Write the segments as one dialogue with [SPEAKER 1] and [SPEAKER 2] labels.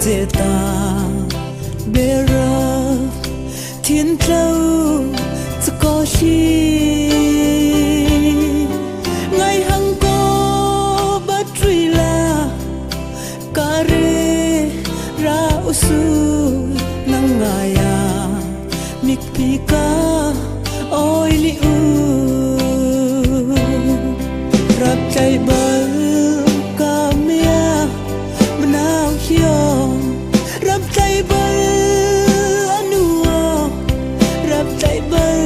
[SPEAKER 1] dễ ta bê rơ thiên lâu sẽ có chi ngày hằng có bất truy là cà rê ra usu nang ngaya mik pika oi li u rap chai bal ka mia menau hiyo rap chai bal anu rap chai bal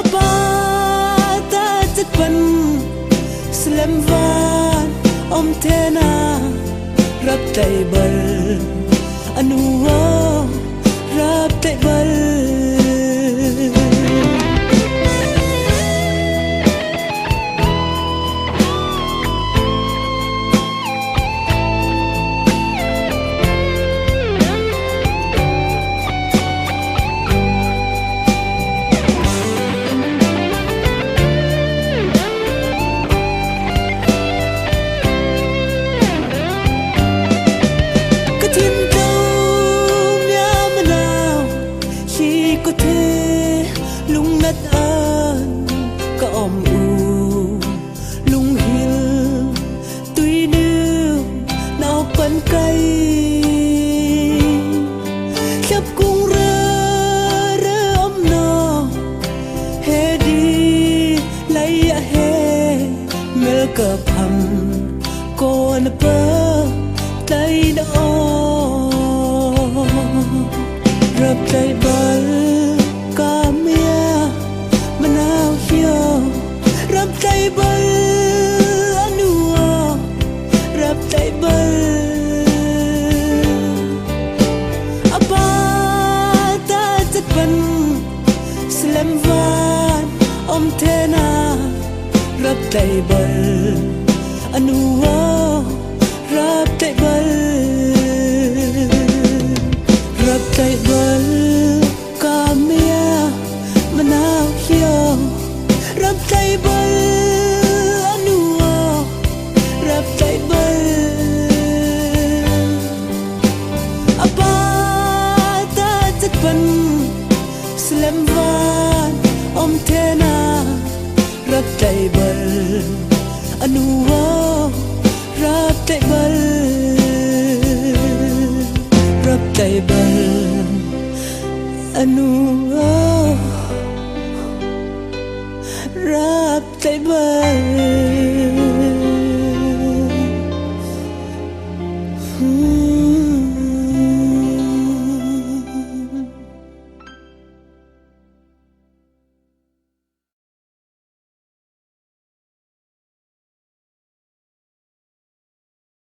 [SPEAKER 1] apa ta chất văn slam van om thena rap chai bal anu rap chai bal có thể lung nát an có om u lung hill tuy nương nào pan cây khắp cung rơ om no he đi lấy he mel cờ hầm con bơ tay đó rap tay bal ka mia menau hiyo rap tay bal anu rap tay bal apa ta chất văn slam van om thena rap tay bal anu rap tay bal rap tay bal ka mia menau hiyo rap tay bal anu rap tay bal apa ta chất văn slam van om thena rap tay bal anu rap tay bal rap tay bal anu rap tay bal